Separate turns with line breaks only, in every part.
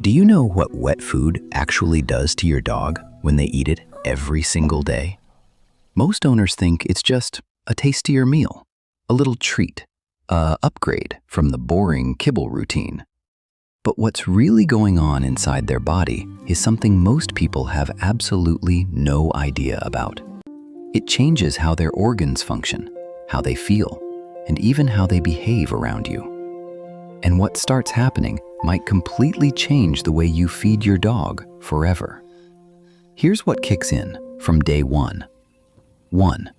Do you know what wet food actually does to your dog when they eat it every single day? Most owners think it's just a tastier meal, a little treat, a upgrade from the boring kibble routine. But what's really going on inside their body is something most people have absolutely no idea about. It changes how their organs function, how they feel, and even how they behave around you. And what starts happening might completely change the way you feed your dog forever. Here's what kicks in from day one. 1.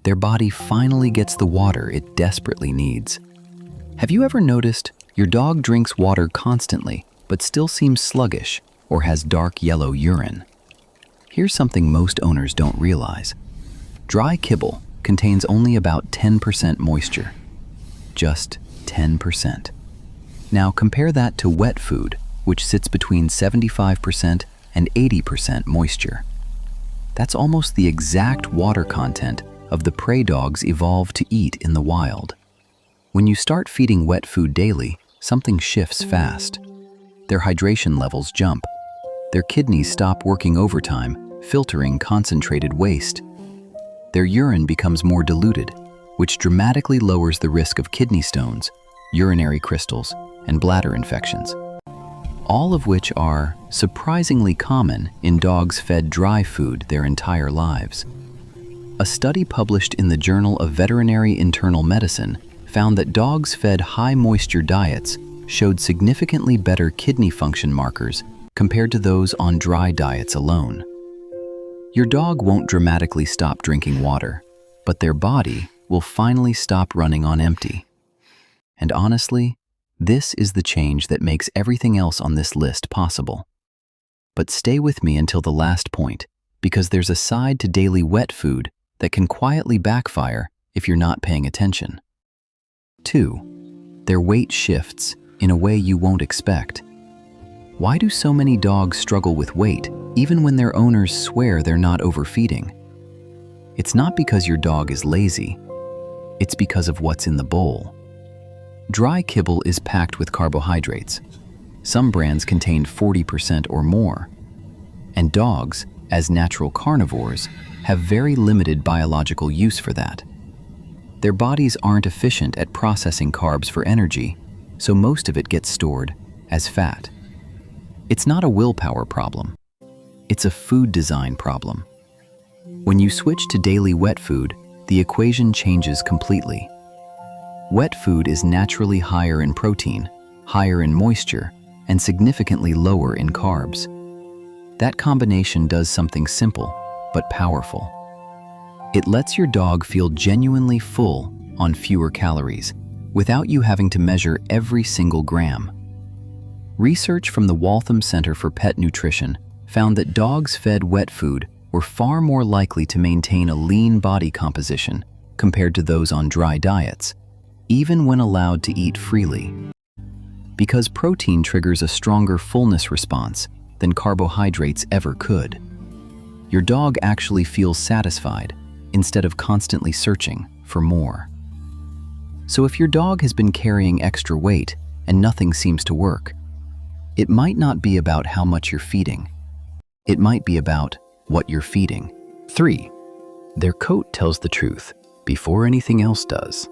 Their body finally gets the water it desperately needs. Have you ever noticed your dog drinks water constantly but still seems sluggish or has dark yellow urine? Here's something most owners don't realize. Dry kibble contains only about 10% moisture. Just 10%. Now compare that to wet food, which sits between 75% and 80% moisture. That's almost the exact water content of the prey dogs evolved to eat in the wild. When you start feeding wet food daily, something shifts fast. Their hydration levels jump. Their kidneys stop working overtime, filtering concentrated waste. Their urine becomes more diluted, which dramatically lowers the risk of kidney stones, urinary crystals, and bladder infections, all of which are surprisingly common in dogs fed dry food their entire lives. A study published in the Journal of Veterinary Internal Medicine found that dogs fed high-moisture diets showed significantly better kidney function markers compared to those on dry diets alone. Your dog won't dramatically stop drinking water, but their body will finally stop running on empty. And honestly, this is the change that makes everything else on this list possible. But stay with me until the last point, because there's a side to daily wet food that can quietly backfire if you're not paying attention. 2. Their weight shifts in a way you won't expect. Why do so many dogs struggle with weight, even when their owners swear they're not overfeeding? It's not because your dog is lazy. It's because of what's in the bowl. Dry kibble is packed with carbohydrates. Some brands contain 40% or more. And dogs, as natural carnivores, have very limited biological use for that. Their bodies aren't efficient at processing carbs for energy, so most of it gets stored as fat. It's not a willpower problem. It's a food design problem. When you switch to daily wet food, the equation changes completely. Wet food is naturally higher in protein, higher in moisture, and significantly lower in carbs. That combination does something simple, but powerful. It lets your dog feel genuinely full on fewer calories, without you having to measure every single gram. Research from the Waltham Center for Pet Nutrition found that dogs fed wet food were far more likely to maintain a lean body composition compared to those on dry diets, even when allowed to eat freely. Because protein triggers a stronger fullness response than carbohydrates ever could. Your dog actually feels satisfied instead of constantly searching for more. So if your dog has been carrying extra weight and nothing seems to work, it might not be about how much you're feeding. It might be about what you're feeding. 3. Their coat tells the truth before anything else does.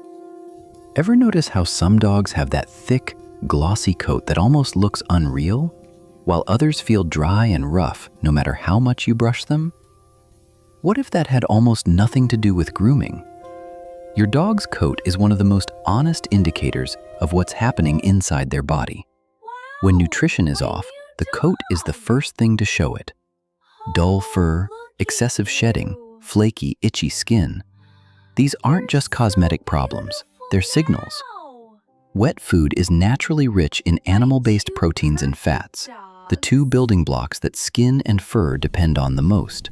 Ever notice how some dogs have that thick, glossy coat that almost looks unreal, while others feel dry and rough no matter how much you brush them? What if that had almost nothing to do with grooming? Your dog's coat is one of the most honest indicators of what's happening inside their body. When nutrition is off, the coat is the first thing to show it. Dull fur, excessive shedding, flaky, itchy skin. These aren't just cosmetic problems. They're signals. Wet food is naturally rich in animal-based proteins and fats, the two building blocks that skin and fur depend on the most.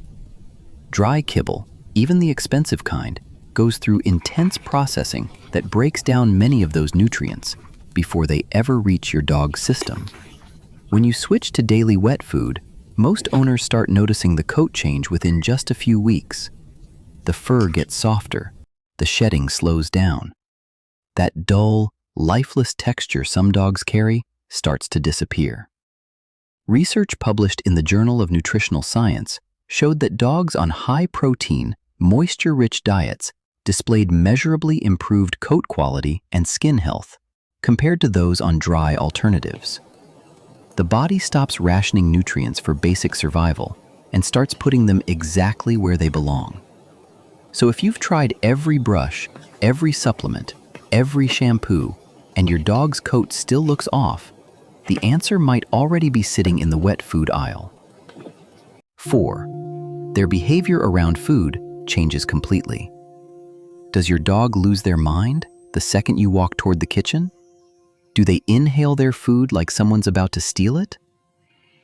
Dry kibble, even the expensive kind, goes through intense processing that breaks down many of those nutrients before they ever reach your dog's system. When you switch to daily wet food, most owners start noticing the coat change within just a few weeks. The fur gets softer, the shedding slows down. That dull, lifeless texture some dogs carry starts to disappear. Research published in the Journal of Nutritional Science showed that dogs on high-protein, moisture-rich diets displayed measurably improved coat quality and skin health compared to those on dry alternatives. The body stops rationing nutrients for basic survival and starts putting them exactly where they belong. So if you've tried every brush, every supplement, every shampoo, and your dog's coat still looks off, the answer might already be sitting in the wet food aisle. 4. Their behavior around food changes completely. Does your dog lose their mind the second you walk toward the kitchen? Do they inhale their food like someone's about to steal it?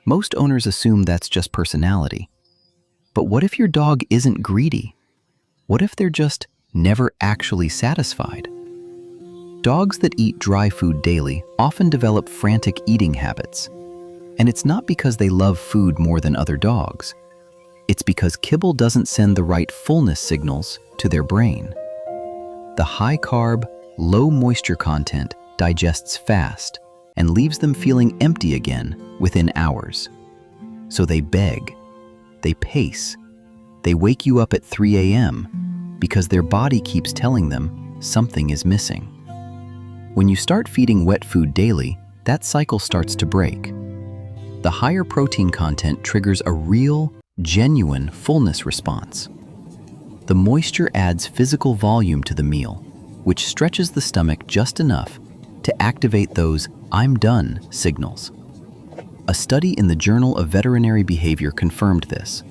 Most owners assume that's just personality. But what if your dog isn't greedy? What if they're just never actually satisfied? Dogs that eat dry food daily often develop frantic eating habits. And it's not because they love food more than other dogs. It's because kibble doesn't send the right fullness signals to their brain. The high-carb, low-moisture content digests fast and leaves them feeling empty again within hours. So they beg, they pace, they wake you up at 3 a.m. because their body keeps telling them something is missing. When you start feeding wet food daily, that cycle starts to break. The higher protein content triggers a real, genuine fullness response. The moisture adds physical volume to the meal, which stretches the stomach just enough to activate those "I'm done" signals. A study in the Journal of Veterinary Behavior confirmed this.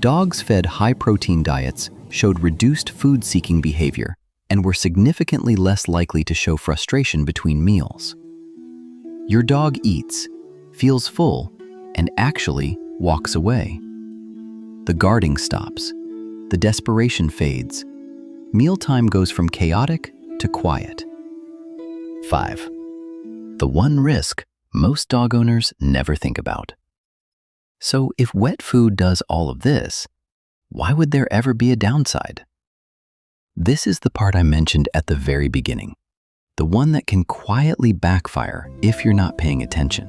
Dogs fed high-protein diets showed reduced food-seeking behavior and were significantly less likely to show frustration between meals. Your dog eats, feels full, and actually walks away. The guarding stops. The desperation fades. Mealtime goes from chaotic to quiet. 5. The one risk most dog owners never think about. So if wet food does all of this, why would there ever be a downside? This is the part I mentioned at the very beginning, the one that can quietly backfire if you're not paying attention.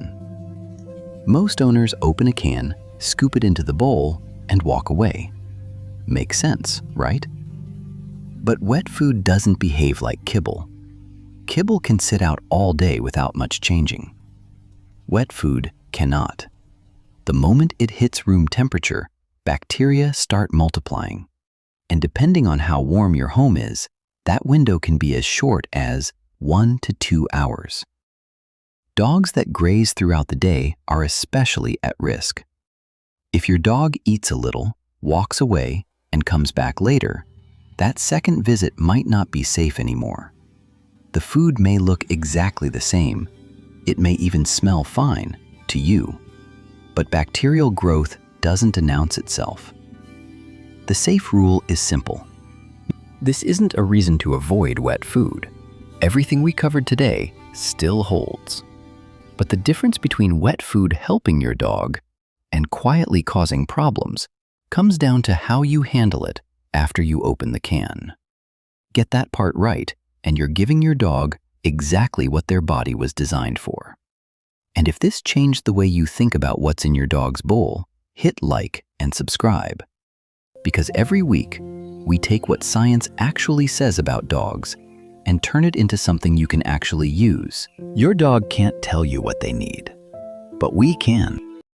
Most owners open a can, scoop it into the bowl, and walk away. Makes sense, right? But wet food doesn't behave like kibble. Kibble can sit out all day without much changing. Wet food cannot. The moment it hits room temperature, bacteria start multiplying. And depending on how warm your home is, that window can be as short as 1 to 2 hours. Dogs that graze throughout the day are especially at risk. If your dog eats a little, walks away, and comes back later, that second visit might not be safe anymore. The food may look exactly the same. It may even smell fine to you. But bacterial growth doesn't announce itself. The safe rule is simple. This isn't a reason to avoid wet food. Everything we covered today still holds. But the difference between wet food helping your dog and quietly causing problems comes down to how you handle it after you open the can. Get that part right, and you're giving your dog exactly what their body was designed for. And if this changed the way you think about what's in your dog's bowl, hit like and subscribe. Because every week, we take what science actually says about dogs and turn it into something you can actually use. Your dog can't tell you what they need, but we can.